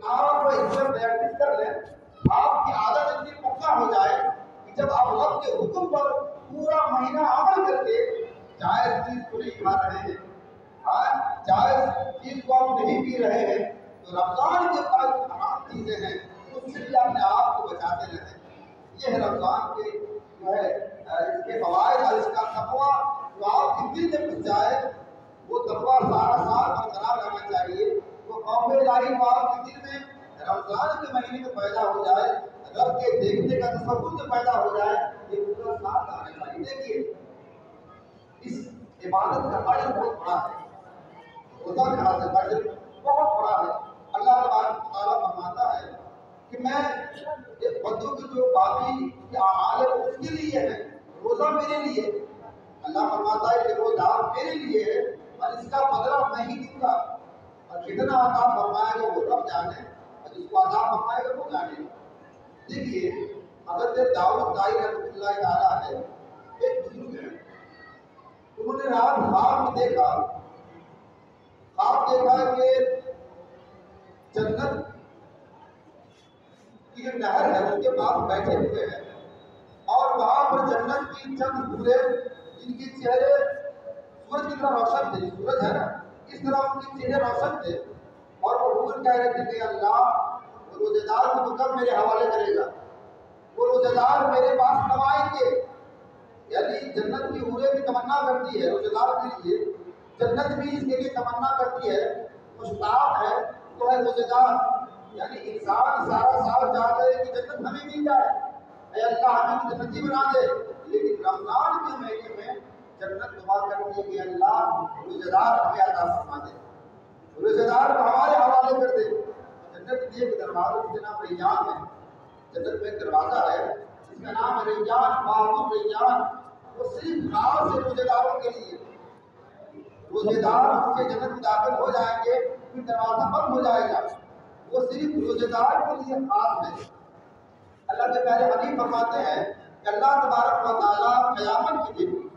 آپ اس میں پریکٹس کر لیں، آپ کی عادت اتنی پختہ ہو جائے کہ جب آپ رب کے حکم پر پورا مہینہ عمل کر کے جائز چیز کو نہیں کھا رہے ہیں، جائز چیز کو آپ نہیں پی رہے ہیں، تو رمضان کے بعد حرام چیزیں ہیں اس سے بھی اپنے آپ کو بچاتے رہیں۔ یہ ہے رمضان کے جو ہے اس کے فوائد اور اس کا تقویٰ جو آپ کی دل میں گھس جائے، وہ تقویٰ سارا سال برقرار رہنا چاہیے۔ وہ خوف الہی جو آپ کے دل میں رمضان کے مہینے میں پیدا ہو جائے، رب کے دیکھنے کا تصور جو پیدا ہو جائے، یہ پورا سال آنے چاہیے۔ دیکھیے اس عبادت کا اجر بہت بڑا ہے، روزہ کا اجر بہت بڑا ہے۔ اللہ تبارک و تعالیٰ فرماتا ہے کہ میں ایک بندوں کی جو باقی کے اعمال ہے اس کے لیے ہے، روزہ میرے لیے۔ اللہ فرماتا ہے کہ روزہ میرے لیے ہے اور اس کا بدلہ میں ہی دوں گا، اور کتنا عطا فرمائے گا وہ رب جانے، اور جس کو عطا فرمائے گا وہ جانے۔ دیکھیے حضرت داؤد دائی رحمۃ اللہ تعالیٰ ہے، ایک بزرگ ہے، انہوں نے رات خواب میں دیکھا کہ جنت کی جو نہر ہے اس کے پاس بیٹھے ہوئے ہیں، اور وہاں پر جنت کی چند حوریں جن کے چہرے سورج کی طرح روشن تھے، سورج ہے نا اس طرح ان کے چہرے روشن تھے، اور وہ حور کہہ رہے تھے کہ اللہ روزے دار کو تو کب میرے حوالے کرے گا، وہ روزے دار میرے پاس کب آئیں گے۔ یعنی جنت کی حوریں بھی تمنا کرتی ہے روزے دار کے لیے، جنت بھی اس کے لیے تمنا کرتی ہے، مشتاق ہے تو ہے روزے دار۔ یعنی انسان سارا سال چاہتا ہے کہ جنت ہمیں مل جائے، اے اللہ ہمیں جنتی بنا دے، لیکن رمضان کے مہینے میں جنت دعا کرتی ہے کہ اللہ روزے دار ہمیں عطا فرما دے، روزے دار کو ہمارے حوالے کر دے۔ جنت کی ایک دروازہ جس کا نام ریان ہے، جنت میں ایک دروازہ ہے جس کا نام ہے ریان، باب ریان، وہ صرف خاص ہے روزے داروں کے لیے۔ روزے دار اس کے جنت میں داخل ہو جائیں گے پھر دروازہ بند ہو جائے گا، وہ صرف روزے دار کے لیے خاص ہے۔ اللہ کے پیارے حبیب فرماتے ہیں کہ اللہ تبارک و تعالیٰ قیامت کے دن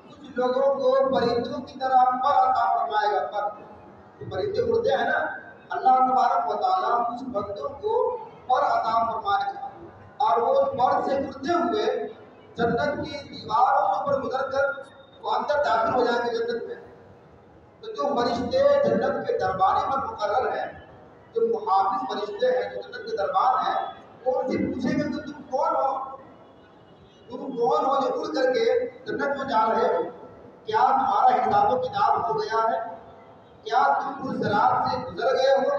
کچھ لوگوں کو پرندوں کی طرح پر عطا فرمائے گا۔ پر جو پرندے اڑتے ہیں نا، اللہ تبارک و تعالیٰ کچھ بندوں کو پر عطا فرمائے گا، اور وہ پر سے اڑتے ہوئے جنت کی دیواروں پر گزر کر وہ اندر داخل ہو جائیں گے جنت میں۔ تو جو فرشتے جنت کے دربانے پر مقرر ہیں، جو محافظ فرشتے ہیں جو جنت کے دربار ہیں، وہ ان سے پوچھیں گے کہ تم کون ہو، جو اڑ کر کے جنت میں جا رہے ہو، کیا تمہارا حساب و کتاب ہو گیا ہے، کیا تم پرسرات سے گزر گئے ہو؟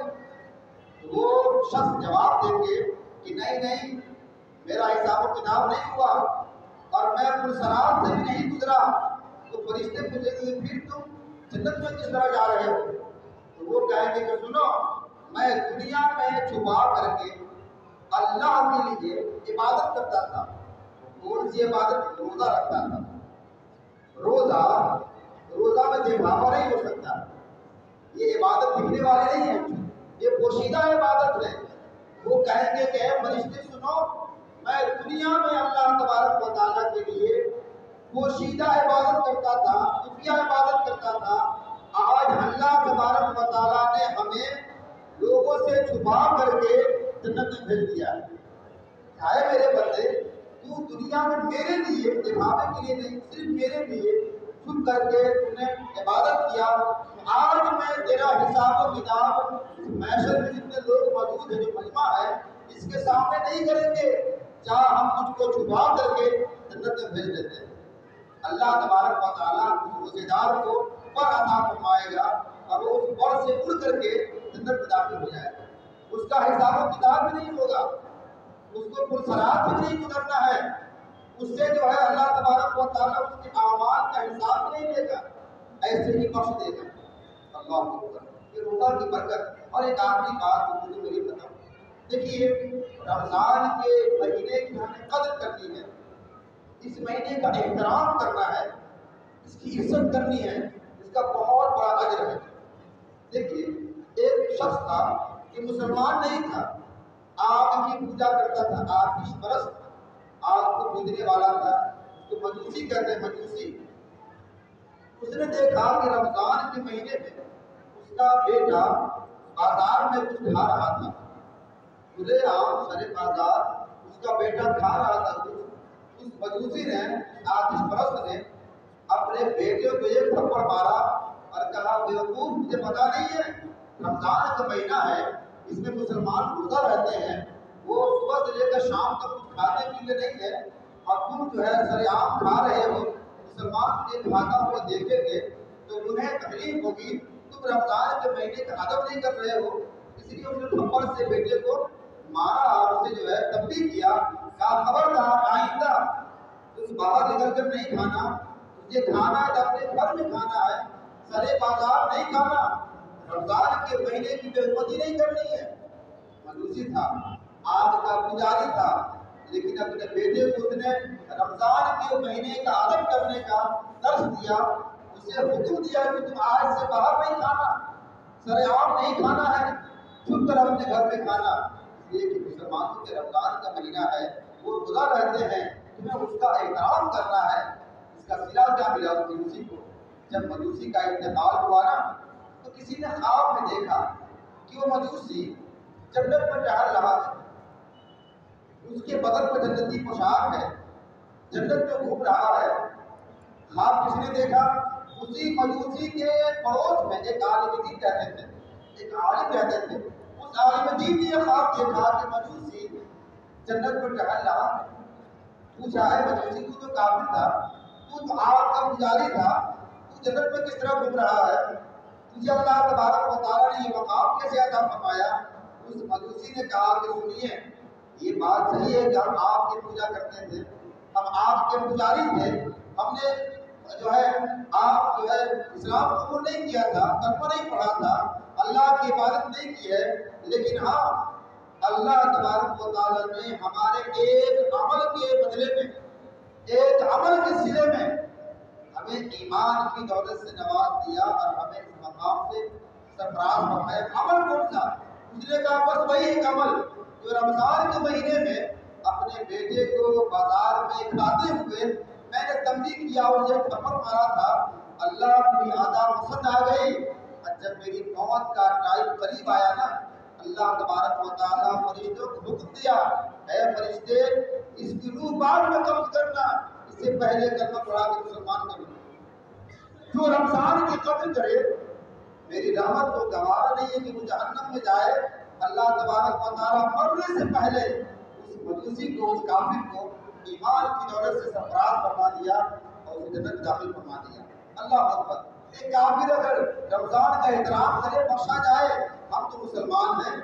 وہ شخص جواب دیں گے کہ نہیں میرا حساب و کتاب نہیں ہوا اور میں پرسرات سے بھی نہیں گزرا۔ تو فرشتے پوچھیں گے پھر تم جنت میں کس طرح جا رہے ہو؟ تو وہ کہیں گے کہ سنو، میں دنیا میں چھپا کر کے اللہ کے لیے عبادت کرتا تھا۔ کون سی عبادت؟ روزہ رکھتا تھا۔ روزہ میں دکھاوا نہیں ہو سکتا، یہ عبادت دکھنے والی نہیں ہے، یہ پوشیدہ عبادت ہے۔ وہ کہیں گے کہ اے فرشتے سنو، میں دنیا میں اللہ تبارک و تعالیٰ کے لیے پوشیدہ عبادت کرتا تھا، خفیہ عبادت کرتا تھا، آج اللہ تبارک و تعالیٰ نے ہمیں لوگوں سے چھپا کر کے جنت میں بھیج دیا ہے۔ اے میرے بندے، تو دنیا میں میرے لیے دکھاوے کے لیے نہیں، صرف میرے لیے چھپ کر کے تم نے عبادت کیا، آج میں تیرا حساب و کتاب محشر میں جتنے لوگ موجود ہیں، جو مجمع ہے، اس کے سامنے نہیں کریں گے، چاہے ہم تجھ کو چھپا کر کے جنت میں بھیج دیتے ہیں۔ اللہ تبارک و تعالیٰ روزے دار کو پر عطا فرمائے گا اور وہ اس پر سے اڑ کر کے جنت میں داخل ہو جائے گا۔ اس کا حساب و کتاب بھی نہیں ہوگا، اس کو پرسرات بھی نہیں گزرنا ہے، اس سے جو ہے اللہ تبارک و تعالیٰ اس کے اعمال کا حساب نہیں لے گا، ایسے ہی بخش دے گا۔ اللہ اکبر، یہ روزہ کی برکت۔ اور ایک آخری بات مجھے میری بتاؤ، دیکھیے رمضان کے مہینے کی ہمیں قدر کرنی ہے، اس مہینے کا احترام کرنا ہے، اس کی عزت کرنی ہے، اس کا بہت بڑا اجر ہے۔ دیکھیے ایک شخص تھا کہ مسلمان نہیں تھا، آگ کی پوجا کرتا تھا، آتش پرست، آگ کو پوجنے والا تھا، اس کو مجوسی کہتے ہیں، مجوسی۔ اس نے دیکھا کہ رمضان کے مہینے میں اس کا بیٹا بازار میں کچھ کھا رہا تھا، کھلے عام سر بازار اس کا بیٹا کھا رہا تھا کچھ، اس مجوسی نے، آتش پرست نے اپنے بیٹے کو ایک تھپڑ مارا اور کہا بیوقوف مجھے پتا نہیں ہے رمضان کا مہینہ ہے اس میں مسلمان روزہ رہتے ہیں، وہ صبح سے لے کر شام تک کچھ کھانے پینے نہیں ہے اور تم جو ہے سر عام کھا رہے ہو، مسلمان یہ کھاتا ہوا دیکھیں گے تو انہیں تکلیف ہوگی، تم رمضان کے مہینے کا ادب نہیں کر رہے ہو، اس لیے اس نے تھپڑ سے بیٹے کو مارا اور اسے جو ہے تنبیہ کیا، کہا خبردار آئندہ تم باہر نکل کر نہیں کھانا، تجھے کھانا ہے تو اپنے گھر میں کھانا ہے، سرے بازار نہیں کھانا، رمضان کے مہینے کی بے حرمتی نہیں کرنی ہے۔ مجوسی تھا، آگ کا پجاری تھا، لیکن اپنے بیٹے کو اس نے رمضان کے مہینے کا ادب کرنے کا درس دیا، اسے حکم دیا کہ تم آج سے باہر نہیں کھانا، سر عام نہیں کھانا ہے، چھپ کر اپنے گھر میں کھانا، اس لیے کہ مسلمانوں کے رمضان کا مہینہ ہے، وہ روزہ رہتے ہیں، تمہیں اس کا احترام کرنا ہے۔ اس کا صلہ کیا ملا اس مجوسی کو؟ جب مجوسی کا انتقال ہوا نا تو کسی نے خواب میں دیکھا کہ وہ مجوسی جنت میں ٹہل رہا ہے، اس کے بدن پر جنتی پوشاک ہے، جنت میں گھوم رہا ہے۔ خواب کس نے دیکھا؟ اسی مجوسی کے پڑوس میں ایک عالم دین رہتے تھے، ایک عالم رہتے تھے، اس عالم دین نے یہ خواب دیکھا کہ مجوسی جنت میں ٹہل رہا ہے۔ پوچھا ہے مجوسی تو کافر تھا، تو آگ کا پجاری تھا، تو جنت میں کس طرح گھوم رہا ہے؟ تجھے اللہ تبارک و تعالیٰ نے یہ مقام کیسے عطا فرمایا؟ اس مجوسی نے کہا کہ سنیے یہ بات صحیح ہے کہ ہم آپ کی پوجا کرتے تھے، ہم آپ کے پجاری تھے، ہم نے جو ہے آپ جو ہے اسلام قبول نہیں کیا تھا، کلمہ نہیں پڑھا تھا، اللہ کی عبادت نہیں کی ہے، لیکن ہاں اللہ تبارک و تعالیٰ نے ہمارے ایک عمل کے بدلے میں، ایک عمل کے صلے میں ہمیں ایمان کی دولت سے نواز دیا اور ہمیں اس مقام سے سرفراز فرمایا۔ عمل کون سا؟ اس نے کہا بس وہی ایک عمل جو رمضان کے مہینے میں اپنے بیٹے کو بازار میں کھاتے ہوئے میں نے تنبیہ کیا، مجھے تھپڑ مارا تھا، اللہ کی عطا پسند آ گئی، اور جب میری موت کا ٹائم قریب آیا نا اللہ تبارک و تعالیٰ فرشتوں کو حکم دیا، اے فرشتے اس کی روح بعد میں قبض کرنا، اس سے پہلے کلمہ پڑھا کے مسلمان کر لو۔ جو رمضان کی قدر کرے میری رحمت کو گوارا نہیں ہے کہ وہ جہنم میں جائے، اللہ تبارک و تعالیٰ مرنے سے پہلے اس مجوسی کو، اس کافر کو ایمان کی دولت سے سرفراز فرما دیا اور اسے جنت داخل فرما دیا۔ اللہ اکبر! ایک کافر اگر رمضان کا احترام کرے بخشا جائے، ہم تو مسلمان ہیں،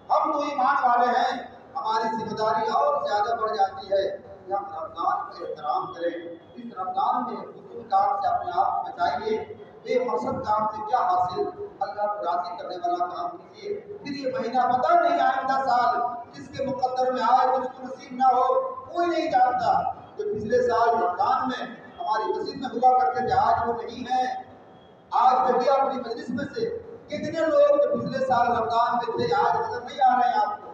ہم تو ایمان والے ہیں، ہماری ذمہ داری اور زیادہ بڑھ جاتی ہے کہ ہم رمضان کا احترام کریں۔ اس رمضان میں فضول کام سے اپنے آپ کو بچائیے، بے مقصد کام سے کیا حاصل، اللہ کو راضی کرنے والا کام کیجیے، پھر یہ مہینہ پتہ نہیں آئندہ سال کس کے مقدر میں آئے، کس کو نصیب نہ ہو، کوئی نہیں جانتا۔ جو پچھلے سال رمضان میں ہماری مسجد میں ہوا کرتے تھے آج وہ نہیں ہے، آج جگہ اپنی مجلس میں سے کتنے لوگ جو پچھلے سال رمضان میں تھے آج نظر نہیں آ رہے ہیں آپ کو،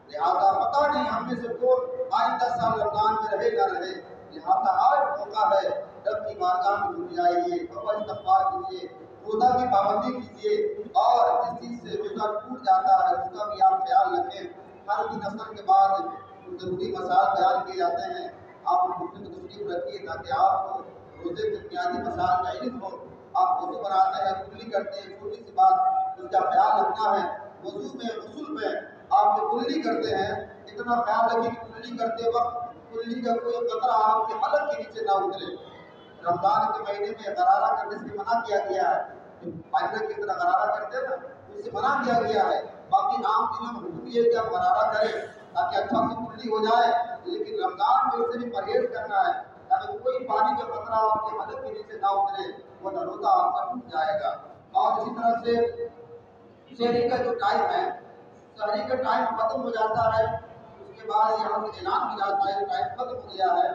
لہٰذا پتہ نہیں ہم میں سے کون آئندہ سال رمضان میں رہے نہ رہے، لہٰذا آج موقع ہے رب کی بارگاہ میں جھک جائیے، توبہ استغفار کیجیے، روزہ کی پابندی کیجیے، اور جس چیز سے روزہ ٹوٹ جاتا ہے اس کا بھی آپ خیال رکھیں۔ ہر دن اثر کے بعد ضروری مسائل بیان کیے جاتے ہیں، آپ مسلم کو تشریف رکھیے تاکہ آپ کو روزے کے بنیادی مسائل کا علم ہو۔ آپ وضو بناتے ہیں، کلی کرتے ہیں، چھوٹی سی بات اس کا خیال رکھنا ہے، وضو میں غسل میں آپ جو کلی کرتے ہیں اتنا خیال رکھیں کہ کلی کرتے وقت کلی کا کوئی قطرہ آپ کے حلق کے نیچے نہ اترے۔ رمضان کے مہینے میں غرارہ کرنے سے منع کیا گیا ہے، جو پائلٹ کی طرح غرارہ کرتے ہیں نا اس سے منع کیا گیا ہے، باقی عام دنوں میں حکم یہ ہے کہ آپ غرارہ کریں تاکہ اچھا سے کلی ہو جائے، لیکن رمضان میں اس سے بھی پرہیز کرنا ہے تاکہ کوئی پانی کا قطرہ آپ کے حلق کے نیچے نہ اترے، ورنہ روزہ آپ کا ٹوٹ جائے گا۔ اور اسی طرح سے شہری کا جو ٹائم ہے، شہری کا ٹائم ختم ہو جاتا ہے، اس کے بعد یہاں سے اعلان بھی جاتا ہے ٹائم ختم ہو گیا ہے،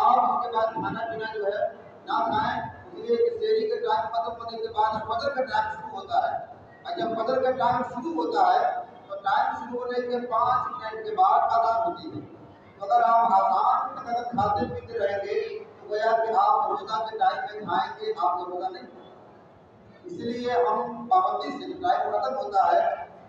آپ اس کے بعد کھانا پینا جو ہے نہ کھائیں، اس لیے کہ شہری کا ٹائم ختم ہونے کے بعد فجر کا ٹائم شروع ہوتا ہے، اور جب فجر کا ٹائم شروع ہوتا ہے تو ٹائم شروع ہونے کے 5 منٹ کے بعد اذان ہوتی ہے، تو اگر آپ آسان اگر کھاتے پیتے رہیں گے تو گویا کہ آپ روزہ کے ٹائم میں کھائیں گے، آپ کا روزہ نہیں۔ اس لیے ہم پابندی سے ٹائم ختم ہوتا ہے